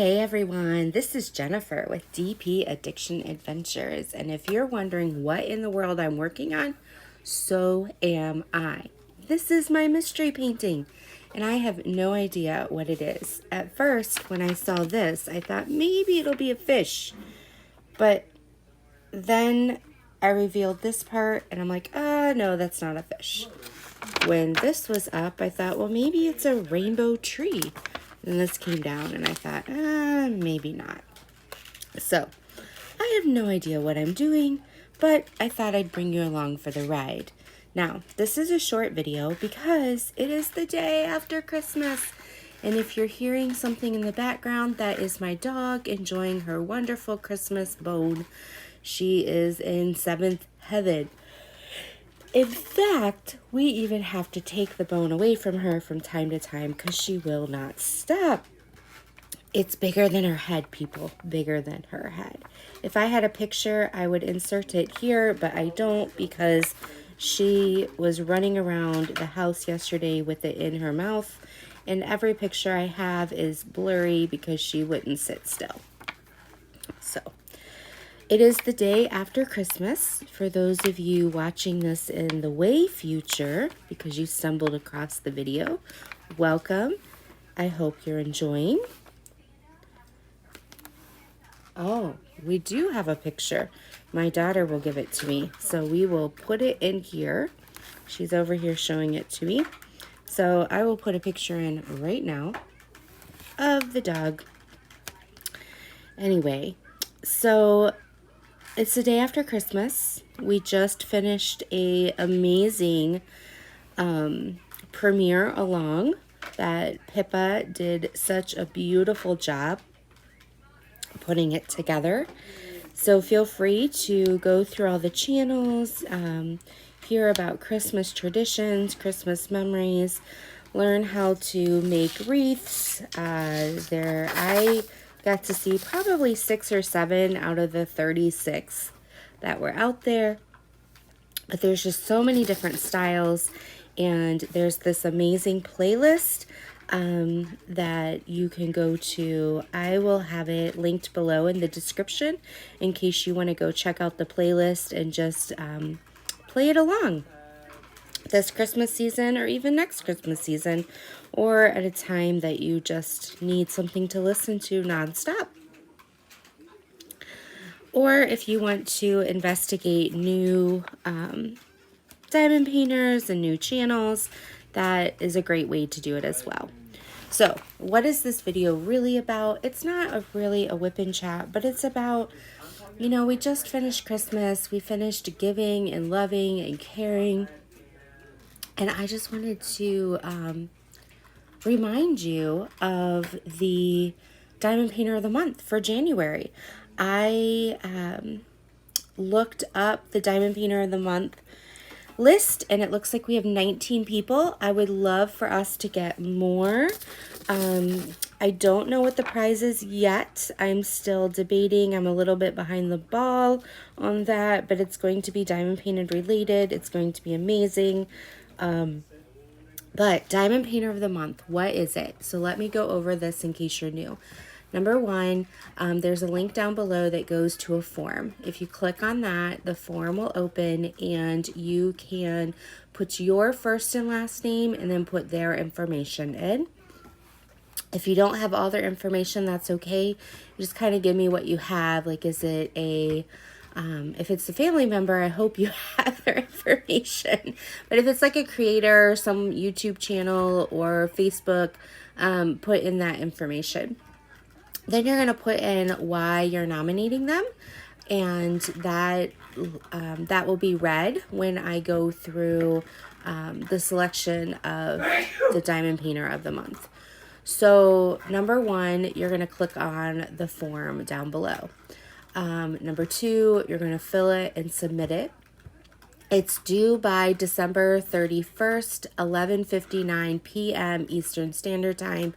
Hey everyone, this is Jennifer with DP Addiction Adventures, and if you're wondering what in the world I'm working on, so am I. This is my mystery painting, and I have no idea what it is. At first, when I saw this, I thought maybe it'll be a fish, but then I revealed this part, and I'm like, no, that's not a fish. When this was up, I thought, well, maybe it's a rainbow tree. And this came down, and I thought, maybe not. So, I have no idea what I'm doing, but I thought I'd bring you along for the ride. Now, this is a short video because it is the day after Christmas. And if you're hearing something in the background, that is my dog enjoying her wonderful Christmas bone. She is in seventh heaven. In fact, we even have to take the bone away from her from time to time because she will not stop. It's bigger than her head, people. Bigger than her head. If I had a picture, I would insert it here, but I don't because she was running around the house yesterday with it in her mouth, and every picture I have is blurry because she wouldn't sit still. So, it is the day after Christmas. For those of you watching this in the way future, because you stumbled across the video, welcome. I hope you're enjoying. Oh, we do have a picture. My daughter will give it to me, so we will put it in here. She's over here showing it to me. So I will put a picture in right now of the dog. Anyway, so it's the day after Christmas. We just finished a amazing premiere along that Pippa did such a beautiful job putting it together. So feel free to go through all the channels, hear about Christmas traditions, Christmas memories, learn how to make wreaths. I got to see probably 6 or 7 out of the 36 that were out there. But there's just so many different styles, and there's this amazing playlist that you can go to. I will have it linked below in the description in case you want to go check out the playlist and just play it along this Christmas season or even next Christmas season, or at a time that you just need something to listen to nonstop. Or if you want to investigate new diamond painters and new channels, that is a great way to do it as well. So, what is this video really about? It's not really a whip and chat, but it's about, we just finished Christmas. We finished giving and loving and caring. And I just wanted to remind you of the Diamond Painter of the Month for January. I looked up the Diamond Painter of the Month list, and it looks like we have 19 people. I would love for us to get more. I don't know what the prize is yet. I'm still debating. I'm a little bit behind the ball on that, but it's going to be diamond painted related. It's going to be amazing. But Diamond Painter of the Month, what is it? So let me go over this in case you're new. Number one, there's a link down below that goes to a form. If you click on that, the form will open and you can put your first and last name and then put their information in. If you don't have all their information, that's okay. Just kind of give me what you have. Like, is it a... if it's a family member, I hope you have their information. But if it's like a creator, some YouTube channel or Facebook, put in that information. Then you're going to put in why you're nominating them, and that will be read when I go through the selection of the Diamond Painter of the Month. So number one, you're going to click on the form down below. Number two, you're going to fill it and submit it. It's due by December 31st, 11:59 p.m. Eastern Standard Time.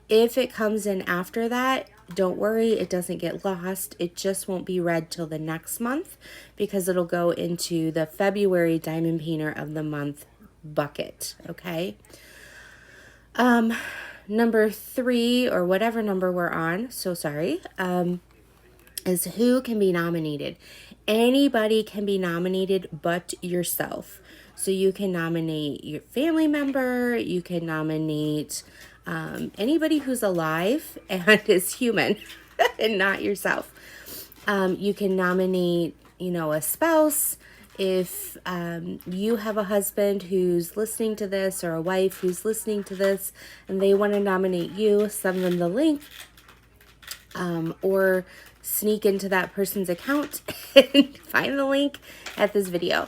If it comes in after that, don't worry, it doesn't get lost. It just won't be read till the next month because it'll go into the February Diamond Painter of the Month bucket, okay? number 3, or whatever number we're on, so sorry, is who can be nominated. Anybody can be nominated but yourself. So you can nominate your family member, you can nominate anybody who's alive and is human and not yourself. You can nominate, a spouse. If you have a husband who's listening to this, or a wife who's listening to this, and they want to nominate you, send them the link, or sneak into that person's account and find the link at this video.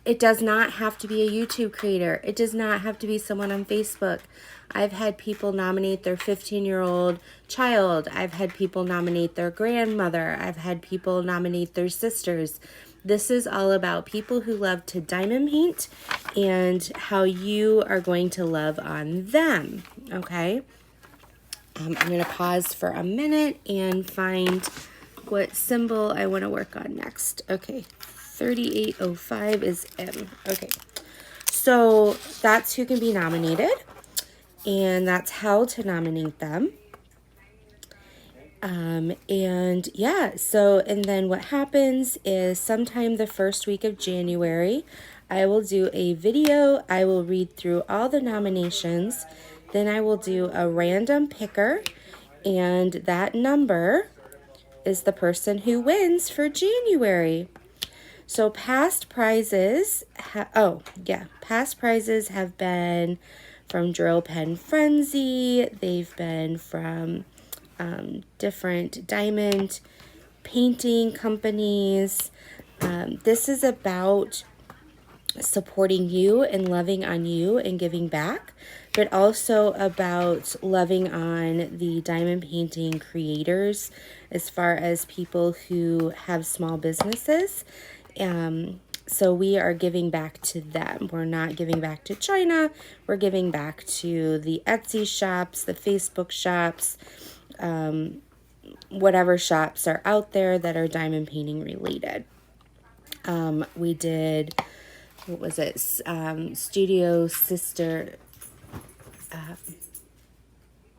It does not have to be a YouTube creator. It does not have to be someone on Facebook. I've had people nominate their 15-year-old child. I've had people nominate their grandmother. I've had people nominate their sisters. This is all about people who love to diamond paint and how you are going to love on them, okay? I'm going to pause for a minute and find what symbol I want to work on next. Okay, 3805 is M. Okay, so that's who can be nominated, and that's how to nominate them. And yeah, and then what happens is sometime the first week of January, I will do a video. I will read through all the nominations. Then I will do a random picker, and that number is the person who wins for January. So past prizes, past prizes have been from Drill Pen Frenzy. They've been from different diamond painting companies. This is about supporting you and loving on you and giving back, but also about loving on the diamond painting creators as far as people who have small businesses. So we are giving back to them. We're not giving back to China. We're giving back to the Etsy shops, the Facebook shops, whatever shops are out there that are diamond painting related. We did, what was it? Studio Sister,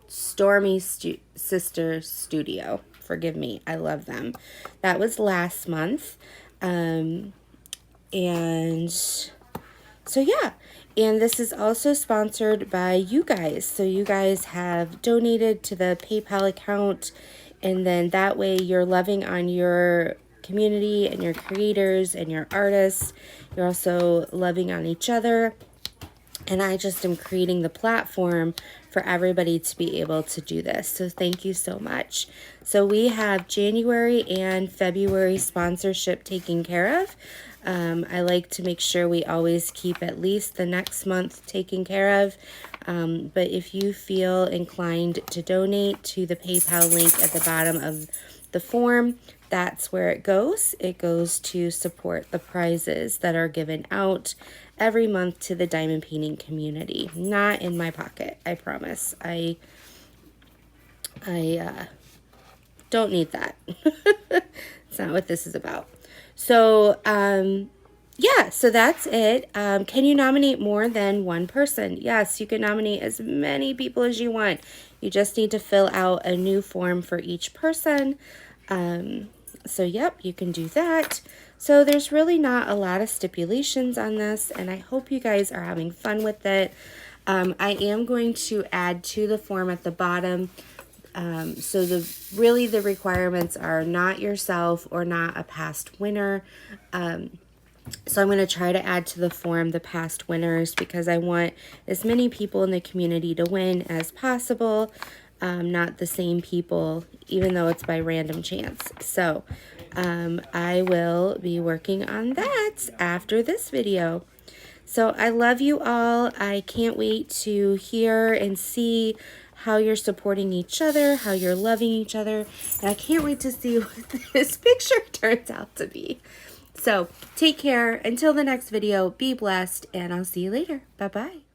Stormy Sister Studio. Forgive me. I love them. That was last month. And so yeah, and this is also sponsored by you guys. So you guys have donated to the PayPal account, and then that way you're loving on your community and your creators and your artists. You're also loving on each other. And I just am creating the platform for everybody to be able to do this. So thank you so much. So we have January and February sponsorship taken care of. I like to make sure we always keep at least the next month taken care of. But if you feel inclined to donate to the PayPal link at the bottom of the form, that's where it goes. It goes to support the prizes that are given out every month to the diamond painting community. Not in my pocket, I promise. I don't need that. It's not what this is about. So, yeah, so that's it. Can you nominate more than one person? Yes, you can nominate as many people as you want. You just need to fill out a new form for each person. So, yep, you can do that. So there's really not a lot of stipulations on this, and I hope you guys are having fun with it. I am going to add to the form at the bottom. So the requirements are not yourself or not a past winner. So I'm going to try to add to the form the past winners because I want as many people in the community to win as possible. Not the same people, even though it's by random chance. So I will be working on that after this video. So I love you all. I can't wait to hear and see how you're supporting each other, how you're loving each other. And I can't wait to see what this picture turns out to be. So take care. Until the next video, be blessed, and I'll see you later. Bye-bye.